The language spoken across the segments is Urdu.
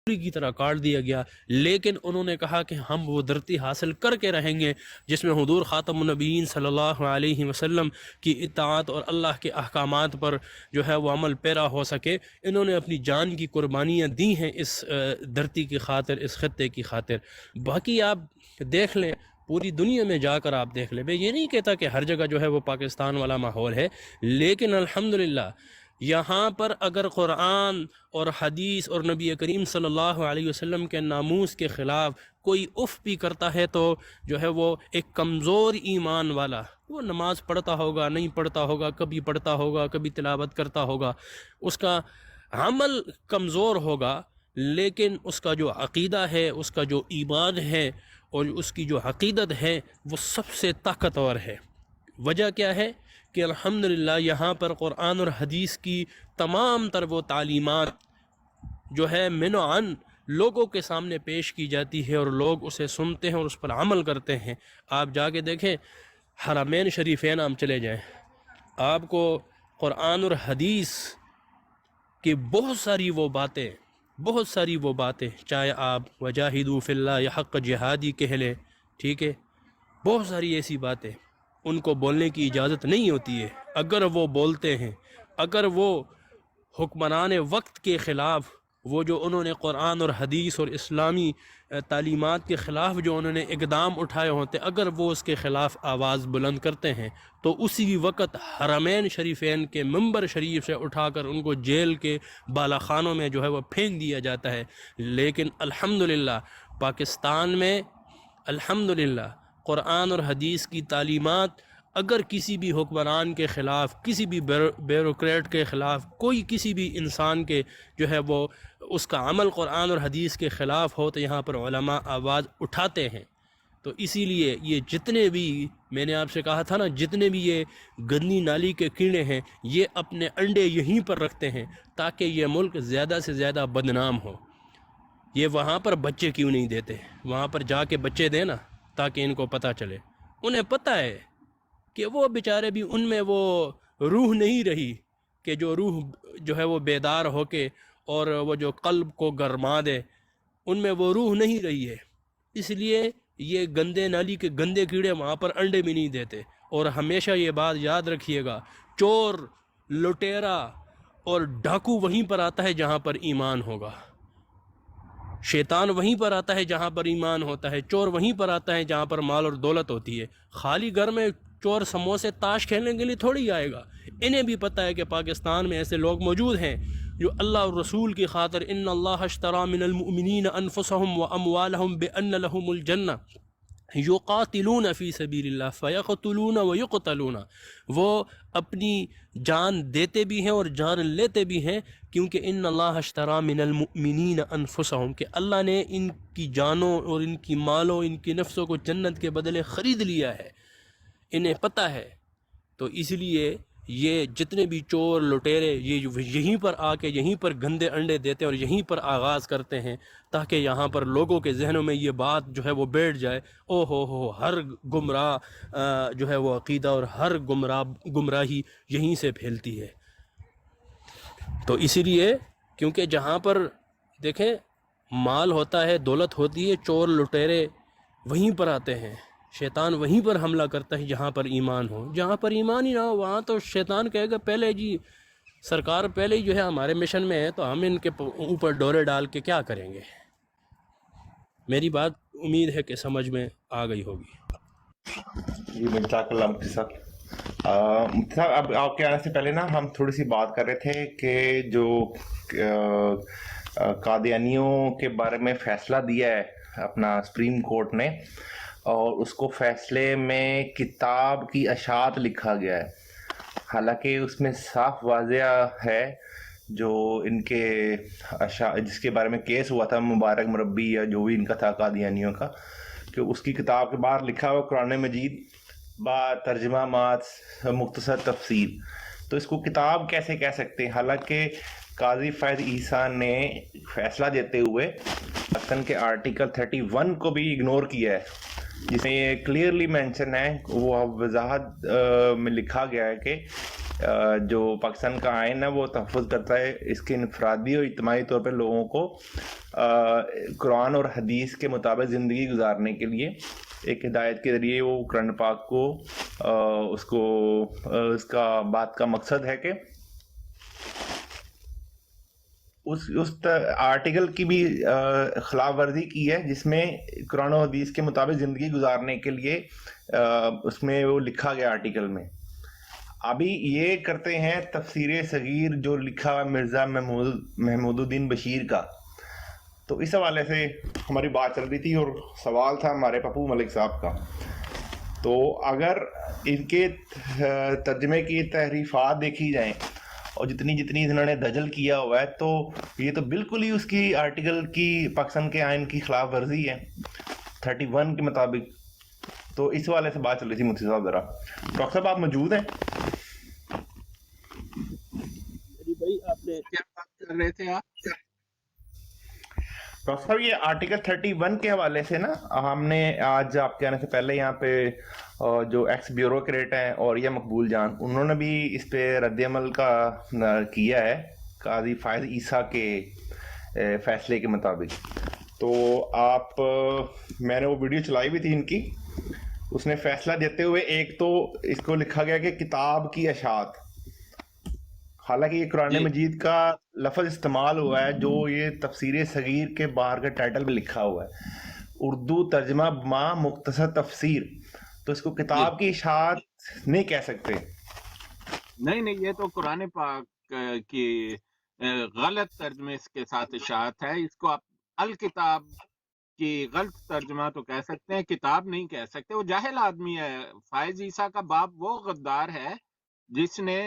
کی طرح کاٹ دیا گیا، لیکن انہوں نے کہا کہ ہم وہ دھرتی حاصل کر کے رہیں گے جس میں حضور خاتم النبیین صلی اللہ علیہ وسلم کی اطاعت اور اللہ کے احکامات پر جو ہے وہ عمل پیرا ہو سکے۔ انہوں نے اپنی جان کی قربانیاں دی ہیں اس دھرتی کی خاطر، اس خطے کی خاطر۔ باقی آپ دیکھ لیں، پوری دنیا میں جا کر آپ دیکھ لیں، میں یہ نہیں کہتا کہ ہر جگہ جو ہے وہ پاکستان والا ماحول ہے، لیکن الحمدللہ یہاں پر اگر قرآن اور حدیث اور نبی کریم صلی اللہ علیہ وسلم کے ناموس کے خلاف کوئی اف بھی کرتا ہے تو جو ہے وہ ایک کمزور ایمان والا، وہ نماز پڑھتا ہوگا، نہیں پڑھتا ہوگا، کبھی پڑھتا ہوگا، کبھی تلاوت کرتا ہوگا، اس کا عمل کمزور ہوگا، لیکن اس کا جو عقیدہ ہے، اس کا جو ایمان ہے اور اس کی جو عقیدت ہے وہ سب سے طاقتور ہے۔ وجہ کیا ہے کہ الحمدللہ یہاں پر قرآن اور حدیث کی تمام تر وہ تعلیمات جو ہے من و عن لوگوں کے سامنے پیش کی جاتی ہے اور لوگ اسے سنتے ہیں اور اس پر عمل کرتے ہیں۔ آپ جا کے دیکھیں، حرمین شریفین ہم چلے جائیں، آپ کو قرآن اور حدیث کی بہت ساری وہ باتیں چاہے آپ وجاہدوا فی اللہ یا حق جہادی کہہ لیں، ٹھیک ہے، بہت ساری ایسی باتیں ان کو بولنے کی اجازت نہیں ہوتی ہے۔ اگر وہ بولتے ہیں، اگر وہ حکمران وقت کے خلاف، وہ جو انہوں نے قرآن اور حدیث اور اسلامی تعلیمات کے خلاف جو انہوں نے اقدام اٹھائے ہوتے، اگر وہ اس کے خلاف آواز بلند کرتے ہیں تو اسی وقت حرمین شریفین کے منبر شریف سے اٹھا کر ان کو جیل کے بالا خانوں میں جو ہے وہ پھینک دیا جاتا ہے۔ لیکن الحمدللہ پاکستان میں الحمدللہ قرآن اور حدیث کی تعلیمات اگر کسی بھی حکمران کے خلاف، کسی بھی بیوروکریٹ کے خلاف، کوئی کسی بھی انسان کے جو ہے وہ اس کا عمل قرآن اور حدیث کے خلاف ہو تو یہاں پر علماء آواز اٹھاتے ہیں۔ تو اسی لیے یہ جتنے بھی، میں نے آپ سے کہا تھا نا، جتنے بھی یہ گندی نالی کے کیڑے ہیں یہ اپنے انڈے یہیں پر رکھتے ہیں تاکہ یہ ملک زیادہ سے زیادہ بدنام ہو۔ یہ وہاں پر بچے کیوں نہیں دیتے؟ وہاں پر جا کے بچے دیں نا تاکہ ان کو پتہ چلے۔ انہیں پتہ ہے کہ وہ بیچارے بھی، ان میں وہ روح نہیں رہی کہ جو روح جو ہے وہ بیدار ہو کے اور وہ جو قلب کو گرما دے، ان میں وہ روح نہیں رہی ہے۔ اس لیے یہ گندے نالی کے گندے کیڑے وہاں پر انڈے بھی نہیں دیتے۔ اور ہمیشہ یہ بات یاد رکھیے گا، چور، لٹیرا اور ڈاکو وہیں پر آتا ہے جہاں پر ایمان ہوگا، شیطان وہیں پر آتا ہے جہاں پر ایمان ہوتا ہے، چور وہیں پر آتا ہے جہاں پر مال اور دولت ہوتی ہے۔ خالی گھر میں چور سموسے تاش کھیلنے کے لیے تھوڑی آئے گا۔ انہیں بھی پتہ ہے کہ پاکستان میں ایسے لوگ موجود ہیں جو اللہ اور رسول کی خاطر ان اللہ اشتری من المؤمنین انفسهم واموالهم بان لهم الجنہ یقاتلون فی سبیل اللہ فیقتلون ویقتلون، وہ اپنی جان دیتے بھی ہیں اور جان لیتے بھی ہیں، کیونکہ ان اللہ اشتری من المؤمنین انفسهم، کہ اللہ نے ان کی جانوں اور ان کی مالوں، ان کی نفسوں کو جنت کے بدلے خرید لیا ہے۔ انہیں پتہ ہے، تو اس لیے یہ جتنے بھی چور لٹیرے یہ یہیں پر آ کے یہیں پر گندے انڈے دیتے ہیں اور یہیں پر آغاز کرتے ہیں تاکہ یہاں پر لوگوں کے ذہنوں میں یہ بات جو ہے وہ بیٹھ جائے، او ہو ہر گمراہ جو ہے وہ عقیدہ اور ہر گمراہی یہیں سے پھیلتی ہے۔ تو اسی لیے کیونکہ جہاں پر دیکھیں مال ہوتا ہے، دولت ہوتی ہے، چور لٹیرے وہیں پر آتے ہیں، شیطان وہیں پر حملہ کرتا ہے جہاں پر ایمان ہو۔ جہاں پر ایمان ہی نہ ہو وہاں تو شیطان کہے گا پہلے جی سرکار پہلے ہی جو ہے ہمارے مشن میں ہے تو ہم ان کے اوپر ڈورے ڈال کے کیا کریں گے۔ میری بات امید ہے کہ سمجھ میں آ گئی ہوگی۔ جی جزاک اللہ مفتی صاحب۔ مفتی صاحب اب آپ کے آنے سے پہلے نا ہم تھوڑی سی بات کر رہے تھے کہ جو قادیانیوں کے بارے میں فیصلہ دیا ہے اپنا سپریم کورٹ نے، اور اس کو فیصلے میں کتاب کی اشاعت لکھا گیا ہے، حالانکہ اس میں صاف واضح ہے جو ان کے جس کے بارے میں کیس ہوا تھا مبارک مربی یا جو بھی ان کا تھا قادیانیوں کا، کہ اس کی کتاب کے باہر لکھا ہوا قرآن مجید با ترجمہ مات مختصر تفسیر، تو اس کو کتاب کیسے کہہ سکتے ہیں؟ حالانکہ قاضی فیض عیسیٰ نے فیصلہ دیتے ہوئے پاکستان کے آرٹیکل 31 کو بھی اگنور کیا ہے، جس میں یہ کلیئرلی مینشن ہے، وہ وضاحت میں لکھا گیا ہے کہ جو پاکستان کا آئین ہے وہ تحفظ کرتا ہے اس کے انفرادی اور اجتماعی طور پر لوگوں کو قرآن اور حدیث کے مطابق زندگی گزارنے کے لیے ایک ہدایت کے ذریعے وہ قرآن پاک کو اس کا بات کا مقصد ہے کہ اس آرٹیکل کی بھی خلاف ورزی کی ہے جس میں قرآن و حدیث کے مطابق زندگی گزارنے کے لیے اس میں وہ لکھا گیا آرٹیکل میں. ابھی یہ کرتے ہیں تفسیر صغیر جو لکھا ہوا مرزا محمود الدین بشیر کا. تو اس حوالے سے ہماری بات چل رہی تھی اور سوال تھا ہمارے پپو ملک صاحب کا. تو اگر ان کے ترجمے کی تحریفات دیکھی جائیں اور جتنی انہوں نے دجل کیا ہوا ہے تو یہ تو بالکل ہی اس کی آرٹیکل کی پاکستان کے آئین کی خلاف ورزی ہے 31 کے مطابق. تو اس حوالے سے بات چل رہی تھی مفتی صاحب. ذرا ڈاکٹر صاحب آپ موجود ہیں؟ بھائی آپ نے کیا بات کر رہے تھے آپ؟ ڈاکٹر صاحب یہ آرٹیکل 31 کے حوالے سے نا ہم نے آج آپ کے آنے سے پہلے یہاں پہ جو ایکس بیوروکریٹ ہیں اور یہ مقبول جان انہوں نے بھی اس پہ رد عمل کا کیا ہے قاضی فائز عیسیٰ کے فیصلے کے مطابق. تو آپ میں نے وہ ویڈیو چلائی بھی تھی ان کی. اس نے فیصلہ دیتے ہوئے ایک تو اس کو لکھا گیا کہ کتاب کی اشاعت، حالانکہ یہ قرآن مجید کا لفظ استعمال ہوا ہے جو یہ تفسیر صغیر کے باہر کے ٹائٹل میں لکھا ہوا ہے، اردو ترجمہ ما مختصر تفسیر. تو اس کو کتاب کی اشاعت نہیں کہہ سکتے. نہیں، یہ تو قرآن پاک کی غلط ترجمے اس کے ساتھ اشاعت ہے. اس کو آپ الکتاب کی غلط ترجمہ تو کہہ سکتے ہیں، کتاب نہیں کہہ سکتے. وہ جاہل آدمی ہے. فائز عیسیٰ کا باپ وہ غدار ہے جس نے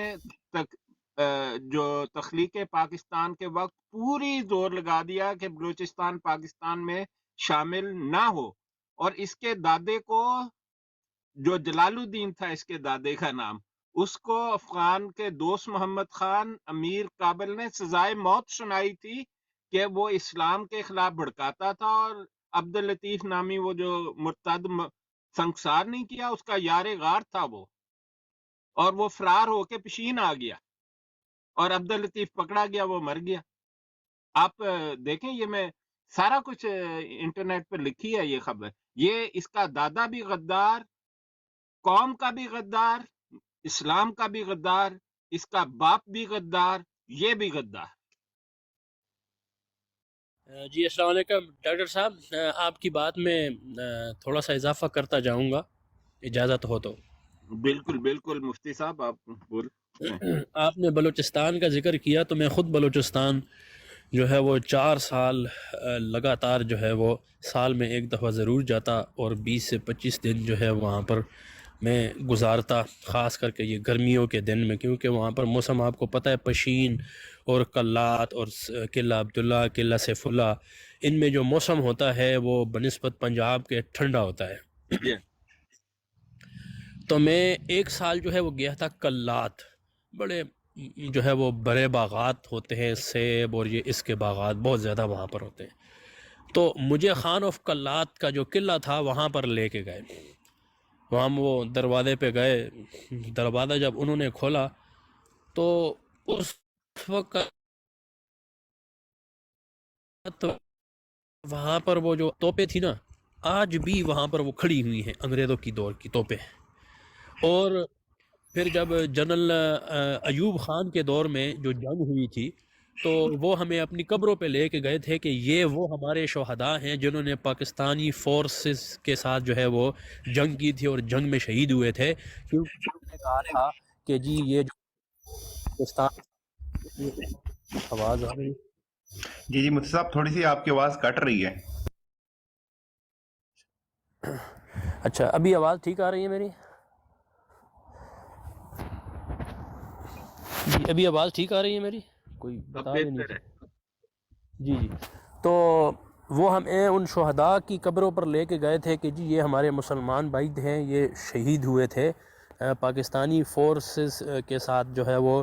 جو تخلیق پاکستان کے وقت پوری زور لگا دیا کہ بلوچستان پاکستان میں شامل نہ ہو. اور اس کے دادے کو، جو جلال الدین تھا اس کے دادے کا نام، اس کو افغان کے دوست محمد خان امیر کابل نے سزائے موت سنائی تھی کہ وہ اسلام کے خلاف بھڑکاتا تھا. اور عبداللطیف نامی وہ جو مرتد سنگسار نہیں کیا، اس کا یار غار تھا وہ، اور وہ فرار ہو کے پشین آ گیا اور عبداللطیف پکڑا گیا، وہ مر گیا. آپ دیکھیں، یہ میں سارا کچھ انٹرنیٹ پہ لکھی ہے یہ خبر. یہ اس کا دادا بھی غدار، قوم کا بھی غدار، اسلام کا بھی غدار، اس کا باپ بھی غدار، یہ بھی غدار. جی السلام علیکم ڈاکٹر صاحب. آپ کی بات میں تھوڑا سا اضافہ کرتا جاؤں گا، اجازت ہو تو. بالکل مفتی صاحب آپ بول. آپ نے بلوچستان کا ذکر کیا تو میں خود بلوچستان جو ہے وہ 4 سال لگاتار جو ہے وہ سال میں ایک دفعہ ضرور جاتا اور 20 سے 25 دن جو ہے وہاں پر میں گزارتا، خاص کر کے یہ گرمیوں کے دن میں، کیونکہ وہاں پر موسم آپ کو پتہ ہے پشین اور کلات اور قلعہ عبداللہ، قلعہ سیف اللہ، ان میں جو موسم ہوتا ہے وہ بنسبت پنجاب کے ٹھنڈا ہوتا ہے. تو میں 1 سال جو ہے وہ گیا تھا کلات. بڑے جو ہے وہ بڑے باغات ہوتے ہیں، سیب اور یہ اس کے باغات بہت زیادہ وہاں پر ہوتے ہیں. تو مجھے خان آف کلات کا جو قلعہ تھا وہاں پر لے کے گئے. وہاں وہ دروازے پہ گئے، دروازہ جب انہوں نے کھولا تو اس وقت وہاں پر وہ جو توپیں تھی نا، آج بھی وہاں پر وہ کھڑی ہوئی ہیں، انگریزوں کی دور کی توپیں. اور پھر جب جنرل ایوب خان کے دور میں جو جنگ ہوئی تھی تو وہ ہمیں اپنی قبروں پہ لے کے گئے تھے کہ یہ وہ ہمارے شہداء ہیں جنہوں نے پاکستانی فورسز کے ساتھ جو ہے وہ جنگ کی تھی اور جنگ میں شہید ہوئے تھے. کیونکہ انہوں نے کہا تھا کہ جی یہ جو پاکستان، آواز آ رہی. جی مفتی صاحب تھوڑی سی آپ کی آواز کٹ رہی ہے. اچھا ابھی آواز ٹھیک آ رہی ہے میری؟ جی ابھی آواز ٹھیک آ رہی ہے میری؟ کوئی بتا دیں. جی تو وہ ہمیں ان شہداء کی قبروں پر لے کے گئے تھے کہ جی یہ ہمارے مسلمان بھائی ہیں، یہ شہید ہوئے تھے پاکستانی فورسز کے ساتھ جو ہے وہ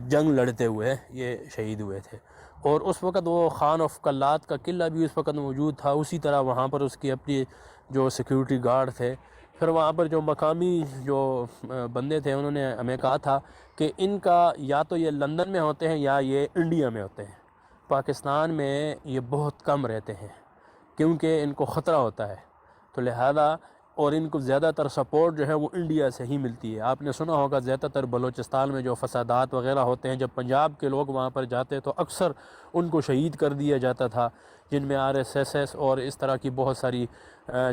جنگ لڑتے ہوئے یہ شہید ہوئے تھے. اور اس وقت وہ خان آف کلات کا قلعہ بھی اس وقت موجود تھا. اسی طرح وہاں پر اس کی اپنی جو سیکیورٹی گارڈ تھے. پھر وہاں پر جو مقامی جو بندے تھے انہوں نے ہمیں کہا تھا کہ ان کا یا تو یہ لندن میں ہوتے ہیں یا یہ انڈیا میں ہوتے ہیں. پاکستان میں یہ بہت کم رہتے ہیں کیونکہ ان کو خطرہ ہوتا ہے، تو لہذا اور ان کو زیادہ تر سپورٹ جو ہے وہ انڈیا سے ہی ملتی ہے۔ آپ نے سنا ہوگا زیادہ تر بلوچستان میں جو فسادات وغیرہ ہوتے ہیں، جب پنجاب کے لوگ وہاں پر جاتے تو اکثر ان کو شہید کر دیا جاتا تھا، جن میں RSS اور اس طرح کی بہت ساری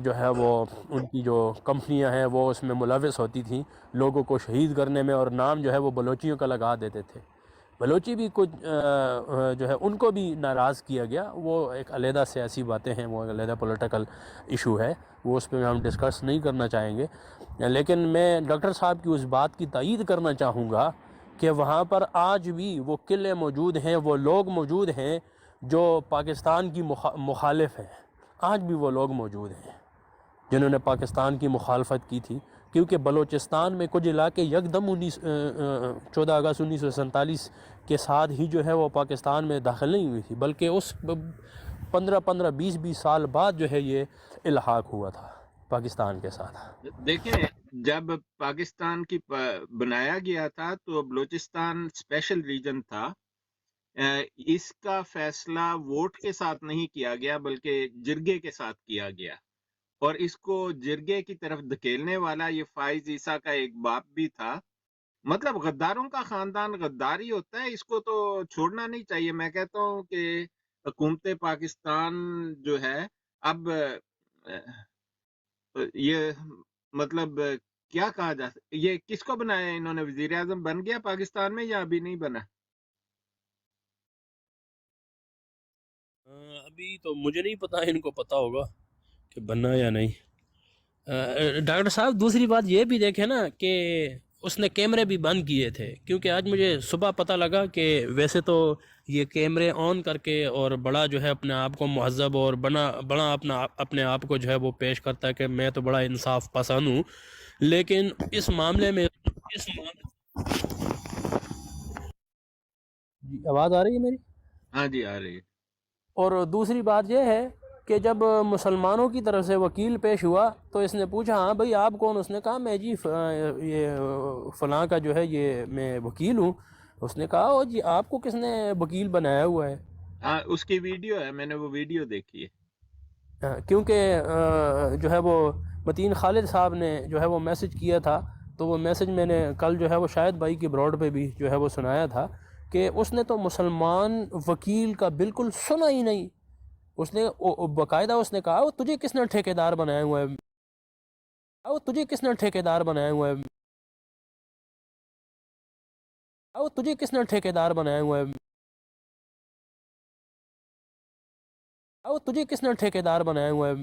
جو ہے وہ ان کی جو کمپنیاں ہیں وہ اس میں ملوث ہوتی تھیں لوگوں کو شہید کرنے میں، اور نام جو ہے وہ بلوچیوں کا لگا دیتے تھے۔ بلوچی بھی کچھ جو ہے ان کو بھی ناراض کیا گیا، وہ ایک علیحدہ سیاسی باتیں ہیں، وہ ایک علیحدہ پولیٹیکل ایشو ہے، وہ اس پہ ہم ڈسکس نہیں کرنا چاہیں گے۔ لیکن میں ڈاکٹر صاحب کی اس بات کی تائید کرنا چاہوں گا کہ وہاں پر آج بھی وہ قلعے موجود ہیں، وہ لوگ موجود ہیں جو پاکستان کی مخالف ہیں، آج بھی وہ لوگ موجود ہیں جنہوں نے پاکستان کی مخالفت کی تھی، کیونکہ بلوچستان میں کچھ علاقے یکدم 14 اگست 1947 کے ساتھ ہی جو ہے وہ پاکستان میں داخل نہیں ہوئی تھی، بلکہ اس 15 20 سال بعد جو ہے یہ الحاق ہوا تھا پاکستان کے ساتھ۔ دیکھیں، جب پاکستان کی بنایا گیا تھا تو بلوچستان اسپیشل ریجن تھا، اس کا فیصلہ ووٹ کے ساتھ نہیں کیا گیا بلکہ جرگے کے ساتھ کیا گیا، اور اس کو جرگے کی طرف دھکیلنے والا یہ فائز عیسیٰ کا ایک باپ بھی تھا۔ مطلب غداروں کا خاندان غداری ہوتا ہے، اس کو تو چھوڑنا نہیں چاہیے۔ میں کہتا ہوں کہ حکومت پاکستان جو ہے اب یہ مطلب کیا کہا جا سکتا، یہ کس کو بنایا انہوں نے؟ وزیر اعظم بن گیا پاکستان میں یا ابھی نہیں بنا؟ ابھی تو مجھے نہیں پتا، ان کو پتا ہوگا کہ بننا یا نہیں۔ ڈاکٹر صاحب دوسری بات یہ بھی دیکھیں نا کہ اس نے کیمرے بھی بند کیے تھے، کیونکہ آج مجھے صبح پتہ لگا کہ ویسے تو یہ کیمرے آن کر کے اور بڑا جو ہے اپنے آپ کو مہذب اور بڑا اپنے آپ کو جو ہے وہ پیش کرتا ہے کہ میں تو بڑا انصاف پسند ہوں، لیکن اس معاملے میں جی آواز آ رہی ہے میری؟ ہاں جی، آ رہی ہے۔ اور دوسری بات یہ ہے کہ جب مسلمانوں کی طرف سے وکیل پیش ہوا تو اس نے پوچھا ہاں بھئی آپ کون؟ اس نے کہا میں جی یہ فلاں کا جو ہے یہ میں وکیل ہوں۔ اس نے کہا او جی آپ کو کس نے وکیل بنایا ہوا ہے؟ ہاں، اس کی ویڈیو ہے، میں نے وہ ویڈیو دیکھی ہے۔ کیونکہ جو ہے وہ متین خالد صاحب نے جو ہے وہ میسج کیا تھا، تو وہ میسج میں نے کل جو ہے وہ شاید بھائی کی براڈ پہ بھی جو ہے وہ سنایا تھا کہ اس نے تو مسلمان وکیل کا بالکل سنا ہی نہیں۔ اس نے باقاعدہ اس نے کہا وہ تجھے کس نے ٹھیکیدار بنایا ہوا ہے؟ وہ تجھے کس نے ٹھیکیدار بنایا ہوا ہے؟ وہ تجھے کس نے ٹھیکیدار بنایا ہوا ہے؟ وہ تجھے کس نے ٹھیکیدار بنایا ہوا ہے؟